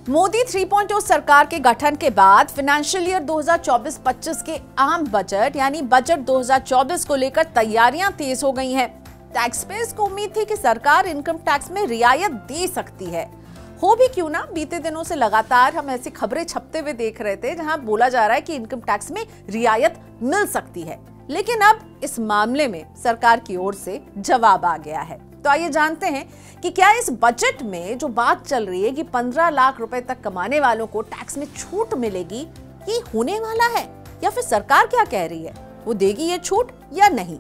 मोदी 3.0 सरकार के गठन के बाद फाइनेंशियल ईयर 2024-25 के आम बजट यानी बजट 2024 को लेकर तैयारियां तेज हो गई हैं। टैक्स पेयर्स को उम्मीद थी कि सरकार इनकम टैक्स में रियायत दे सकती है। हो भी क्यों ना, बीते दिनों से लगातार हम ऐसी खबरें छपते हुए देख रहे थे जहां बोला जा रहा है कि इनकम टैक्स में रियायत मिल सकती है, लेकिन अब इस मामले में सरकार की ओर से जवाब आ गया है। तो आइए जानते हैं कि क्या इस बजट में जो बात चल रही है कि 15 लाख रुपए तक कमाने वालों को टैक्स में छूट मिलेगी, ये होने वाला है या फिर सरकार क्या कह रही है, वो देगी ये छूट या नहीं।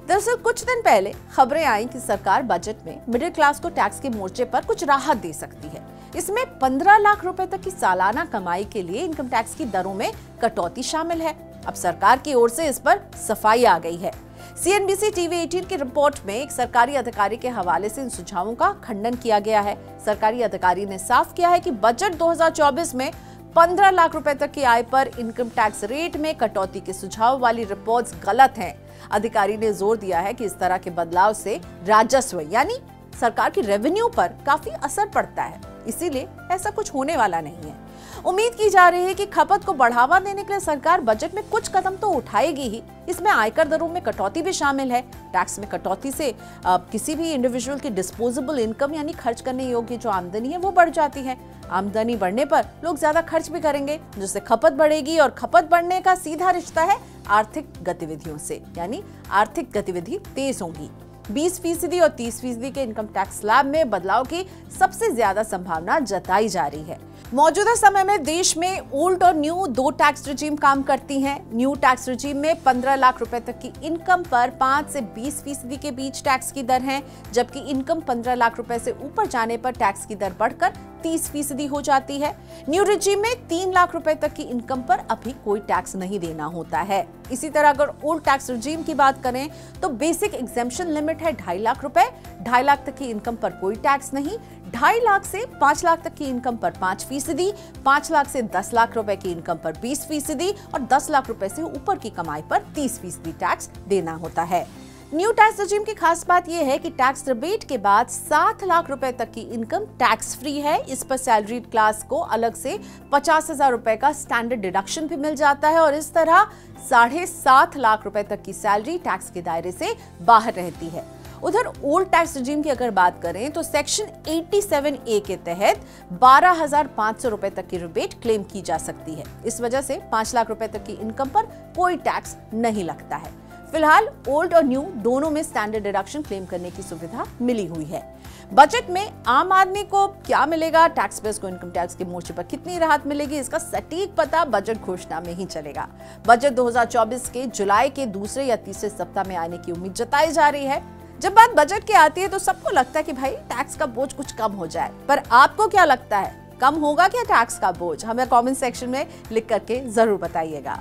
दरअसल कुछ दिन पहले खबरें आई कि सरकार बजट में मिडिल क्लास को टैक्स के मोर्चे पर कुछ राहत दे सकती है। इसमें 15 लाख रुपए तक की सालाना कमाई के लिए इनकम टैक्स की दरों में कटौती शामिल है। अब सरकार की ओर से इस पर सफाई आ गई है। CNBC TV 18 की रिपोर्ट में एक सरकारी अधिकारी के हवाले से इन सुझावों का खंडन किया गया है। सरकारी अधिकारी ने साफ किया है कि बजट 2024 में 15 लाख रुपए तक की आय पर इनकम टैक्स रेट में कटौती के सुझाव वाली रिपोर्ट्स गलत हैं। अधिकारी ने जोर दिया है कि इस तरह के बदलाव से राजस्व यानी सरकार की रेवेन्यू पर काफी असर पड़ता है, इसीलिए ऐसा कुछ होने वाला नहीं है। उम्मीद की जा रही है कि खपत को बढ़ावा देने के लिए सरकार बजट में कुछ कदम तो उठाएगी ही। इसमें आयकर दरों में कटौती भी शामिल है। टैक्स में कटौती से किसी भी इंडिविजुअल की डिस्पोजेबल इनकम यानी खर्च करने योग्य जो आमदनी है वो बढ़ जाती है। आमदनी बढ़ने पर लोग ज्यादा खर्च भी करेंगे, जिससे खपत बढ़ेगी और खपत बढ़ने का सीधा रिश्ता है आर्थिक गतिविधियों से, यानी आर्थिक गतिविधि तेज होगी। 20% और 30% के इनकम टैक्स स्लैब में बदलाव की सबसे ज्यादा संभावना जताई जा रही है। मौजूदा समय में देश में ओल्ड और न्यू दो टैक्स रिजीम काम करती हैं। न्यू टैक्स रिजीम में 15 लाख रुपए तक की इनकम पर 5 से 20% के बीच टैक्स की दर है, जबकि इनकम 15 लाख रुपए से ऊपर जाने पर टैक्स की दर बढ़कर 30% हो जाती है। न्यू रिजीम में 3 लाख रुपए तक की इनकम पर अभी कोई टैक्स नहीं देना होता है। इसी तरह अगर ओल्ड टैक्स रिजीम की बात करें तो बेसिक एग्जेम्पशन लिमिट है 2.5 लाख रुपए। 2.5 लाख तक की इनकम पर कोई टैक्स नहीं। 2.5 लाख से 5 लाख तक की इनकम पर 5%, 5 लाख से 10 लाख रुपए की इनकम पर 20% और 10 लाख रुपए से ऊपर की कमाई पर 30% टैक्स देना होता है। न्यू टैक्स रिजीम की खास बात यह है कि टैक्स रिबेट के बाद 7 लाख रुपए तक की इनकम टैक्स फ्री है। इस पर सैलरीड क्लास को अलग से 50,000 रुपए का स्टैंडर्ड डिडक्शन भी मिल जाता है और इस तरह 7.5 लाख रुपए तक की सैलरी टैक्स के दायरे से बाहर रहती है। उधर ओल्ड टैक्स रिजीम की अगर बात करें तो सेक्शन 87A के तहत 12,500 रुपए तक की रिबेट क्लेम की जा सकती है। इस वजह से 5 लाख रुपए तक की इनकम पर कोई टैक्स नहीं लगता है। फिलहाल ओल्ड और न्यू दोनों में स्टैंडर्ड डिडक्शन क्लेम करने की सुविधा मिली हुई है। बजट में आम आदमी को क्या मिलेगा, टैक्स पेयर्स को इनकम टैक्स के मोर्चे पर कितनी राहत मिलेगी, इसका सटीक पता बजट घोषणा में ही चलेगा। बजट 2024 के जुलाई के दूसरे या तीसरे सप्ताह में आने की उम्मीद जताई जा रही है। जब बात बजट की आती है तो सबको लगता है कि भाई टैक्स का बोझ कुछ कम हो जाए, पर आपको क्या लगता है, कम होगा क्या टैक्स का बोझ? हमें कमेंट सेक्शन में लिख करके जरूर बताइएगा।